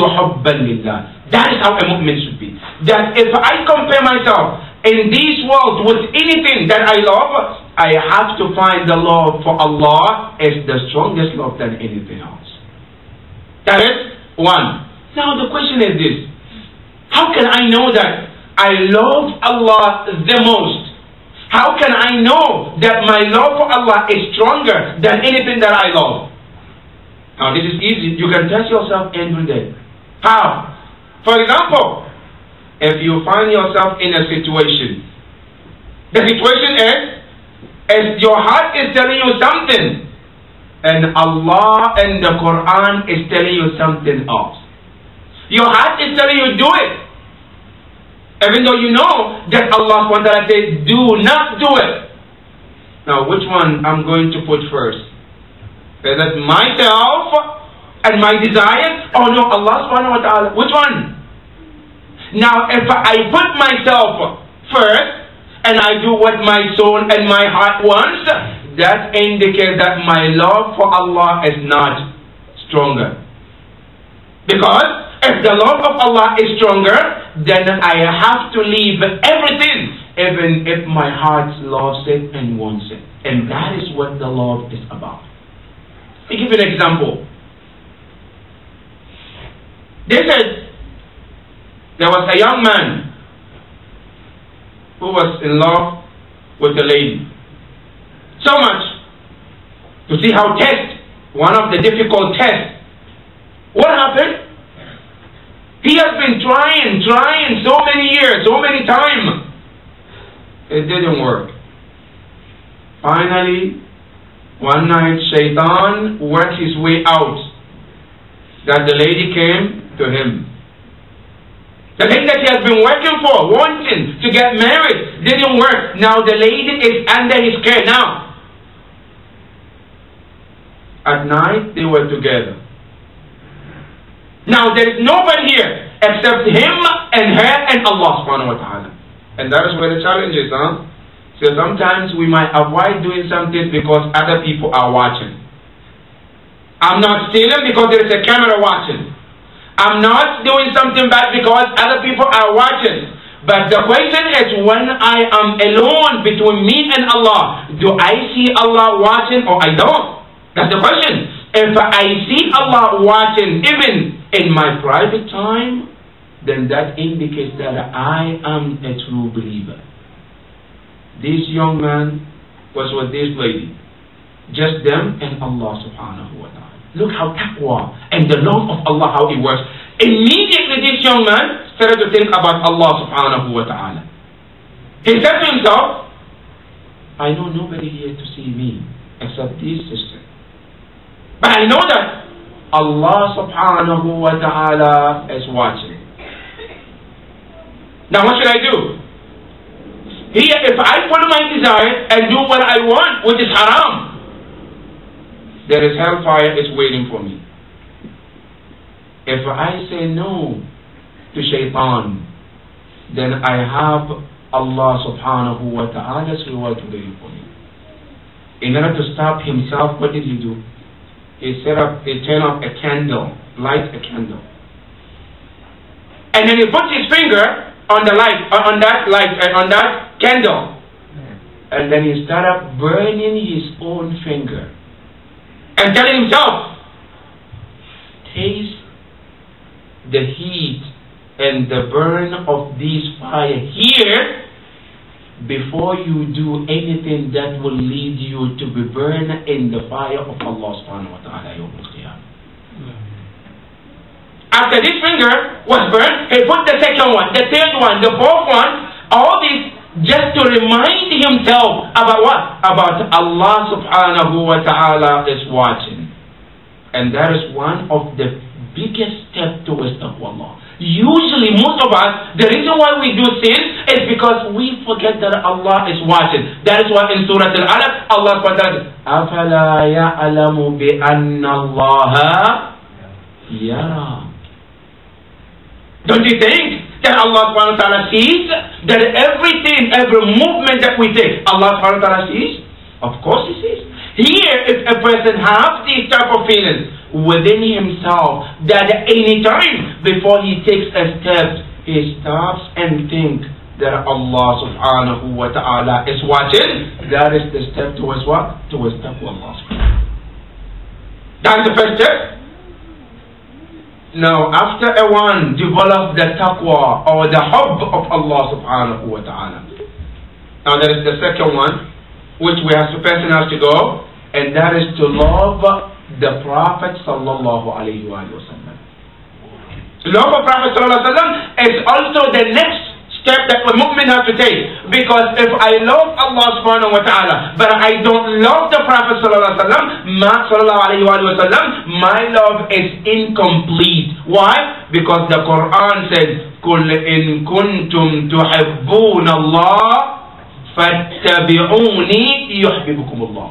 حُبًّا لِلَّهِ. That is how a mu'min should be. That if I compare myself in this world with anything that I love, I have to find the love for Allah as the strongest love than anything else. That is one. Now the question is this. How can I know that I love Allah the most? How can I know that my love for Allah is stronger than anything that I love? Now this is easy. You can test yourself every day. How? For example, if you find yourself in a situation, the situation is, as your heart is telling you something, and Allah and the Quran is telling you something else. Your heart is telling you do it, even though you know that Allah SWT says do not do it. Now which one I'm going to put first? Is it myself and my desires? Oh no, Allah SWT. Which one? Now if I put myself first and I do what my soul and my heart wants, that indicates that my love for Allah is not stronger. Because if the love of Allah is stronger, then I have to leave everything, even if my heart loves it and wants it. And that is what the love is about. Let me give you an example. They said there was a young man who was in love with a lady. So much. To see how one of the difficult tests. What happened? He has been trying so many years, so many times. It didn't work. Finally, one night, Shaitan worked his way out. That the lady came to him. The thing that he has been working for, wanting to get married, didn't work. Now the lady is under his care now. At night, they were together. Now there is nobody here except him and her and Allah subhanahu wa ta'ala. And that is where the challenge is, huh? So sometimes we might avoid doing something because other people are watching. I'm not stealing because there is a camera watching. I'm not doing something bad because other people are watching. But the question is, when I am alone between me and Allah, do I see Allah watching or I don't? That's the question. If I see Allah watching even in my private time, then that indicates that I am a true believer. This young man was with this lady. Just them and Allah subhanahu wa ta'ala. Look how taqwa and the love of Allah, how it works. Immediately this young man started to think about Allah subhanahu wa ta'ala. He said to himself, I know nobody here to see me except this sister. But I know that Allah subhanahu wa ta'ala is watching. Now what should I do? Here, if I follow my desire and do what I want, which is haram, there is hellfire is waiting for me. If I say no to shaitan, then I have Allah subhanahu wa ta'ala's reward waiting for me. In order to stop himself, what did he do? He turned up a candle, light a candle. And then he put his finger on the light, on that candle. And then he started burning his own finger. And telling himself, taste the heat and the burn of this fire here before you do anything that will lead you to be burned in the fire of Allah subhanahu wa ta'ala yawm al-qiyamah. After this finger was burned, he put the second one, the third one, the fourth one, all this just to remind himself about what? About Allah subhanahu wa ta'ala is watching. And that is one of the biggest steps towards taqwa. Usually, most of us, the reason why we do sin is because we forget that Allah is watching. That is why in Surah Al-Alaq, Allah says, أَفَلَا يَعْلَمُ بِأَنَّ اللَّهَ يَرَى. Don't you think that Allah subhanahu wa ta'ala sees? That everything, every movement that we take, Allah subhanahu wa ta'ala sees? Of course He sees. Here, if a person has these type of feelings within himself, that any time before he takes a step, he stops and thinks that Allah subhanahu wa ta'ala is watching. That is the step towards what? Towards taqwa Allah subhanahu. That's the first step. Now, after one develops the taqwa or the hubb of Allah subhanahu wa ta'ala, now there is the second one, which we have to person has to go, and that is to love the Prophet sallallahu alaihi wasallam. Love of Prophet sallallahu alaihi wasallam is also the next step that a mu'min has to take. Because if I love Allah subhanahu wa ta'ala, but I don't love the Prophet sallallahu alaihi wasallam, my love is incomplete. Why? Because the Quran says, قُلْ إِن كُنْتُمْ تُحِبُّونَ اللَّهَ فَاتَّبِعُونِي يُحْبِبُكُمُ اللَّهُ.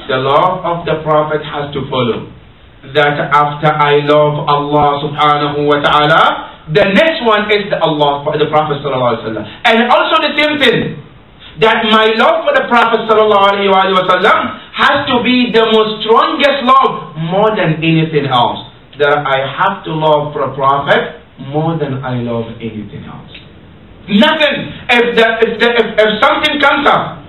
The love of the Prophet has to follow. That after I love Allah subhanahu wa ta'ala, the next one is the Prophet sallallahu alaihi wasallam. And also the same thing, that my love for the Prophet sallallahu alaihi wasallam has to be the most strongest love more than anything else. That I have to love for a Prophet more than I love anything else. Nothing. If something comes up,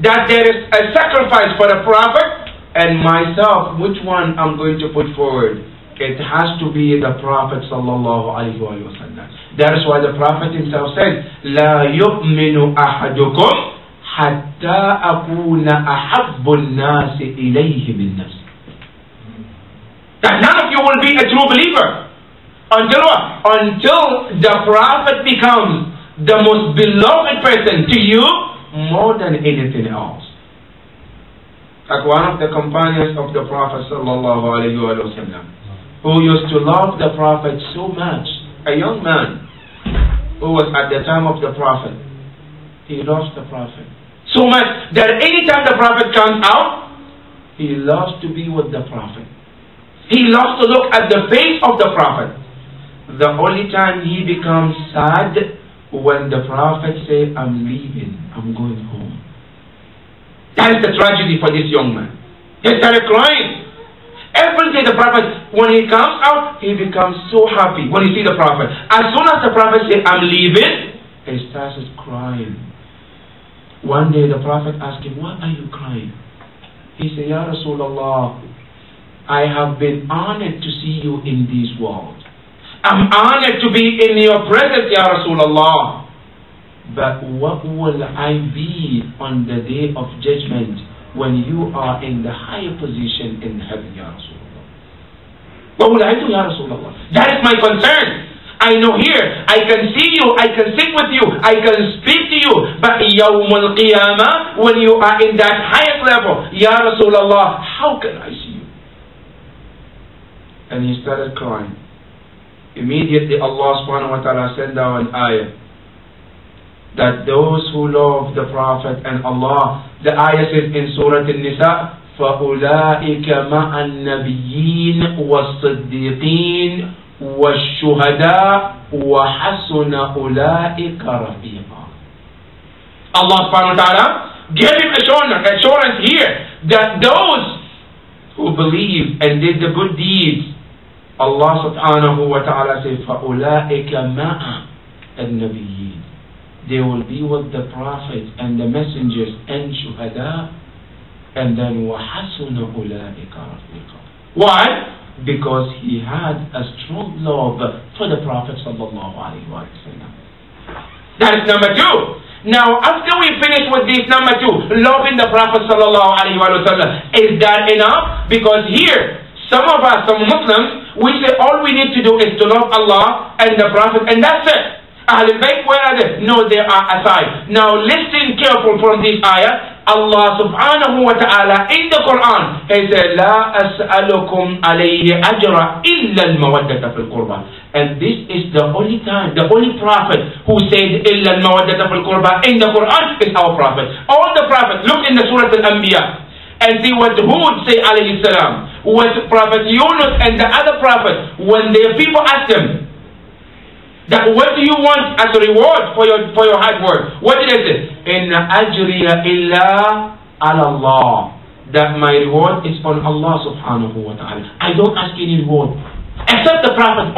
that there is a sacrifice for the Prophet and myself, which one I'm going to put forward? It has to be the Prophet sallallahu alaihi wasallam. That is why the Prophet himself said, لا يؤمن أحدكم حتى أكون أحب الناس إليه من نفسه. That none of you will be a true believer until what? Until the Prophet becomes the most beloved person to you more than anything else. Like one of the companions of the Prophet sallallahu alaihi wasallam, who used to love the Prophet so much, a young man who was at the time of the Prophet, he loves the Prophet so much that anytime the Prophet comes out, he loves to be with the Prophet. He loves to look at the face of the Prophet. The only time he becomes sad when the Prophet says, I'm leaving, I'm going home. That is the tragedy for this young man. He started crying. Every day the Prophet, when he comes out, he becomes so happy when he sees the Prophet. As soon as the Prophet says, I'm leaving, he starts crying. One day the Prophet asked him, why are you crying? He said, Ya Rasulullah, I have been honored to see you in this world. I'm honored to be in your presence, Ya Rasulullah. But what will I be on the day of judgment when you are in the higher position in heaven, Ya Rasulullah? What will I do, Ya Rasulullah? That is my concern. I know here, I can see you, I can sit with you, I can speak to you. But Yawmul Qiyamah, when you are in that highest level, Ya Rasulullah, how can I see you? And he started crying. Immediately Allah subhanahu wa ta'ala sent down an ayah that those who love the Prophet and Allah, the ayah says in Surah An-Nisa, فَأُولَٰئِكَ مَعَ النَّبِيِّينَ وَالصِّدِّيقِينَ وَالشُّهَدَاءِ وَحَسُنَ أُولَٰئِكَ رَفِيقًا. Allah subhanahu wa ta'ala gave him assurance here that those who believe and did the good deeds, Allah subhanahu wa ta'ala says, فَأُولَٰئِكَ مَعَ النَّبِيِّينَ. They will be with the Prophet and the messengers and shuhada, and then وَحَسُنَ أُولَٰئِكَ رَفِيقًا. Why? Because he had a strong love for the Prophet sallallahu alaihi wasallam. That is number two. Now, after we finish with this number two, loving the Prophet sallallahu alaihi wasallam, is that enough? Because here, some of us, some Muslims, we say all we need to do is to love Allah and the Prophet, and that's it. Ahlul Bayt, where are they? No, they are aside. Now listen careful from this ayah. Allah subhanahu wa ta'ala in the Quran, He said, لا أسألكم عليه أجرا إلا المودة في القربى. And this is the only time, the only prophet who said إلا المودة في القربى in the Quran is our prophet. All the prophets, look in the Surah Al-Anbiya and see what Hud say alayhi salam, what Prophet Yunus and the other prophets, when their people asked them, that what do you want as a reward for your hard work? What did they say? In ajriya illa ala Allah. That my reward is on Allah subhanahu wa ta'ala. I don't ask any reward except the Prophet.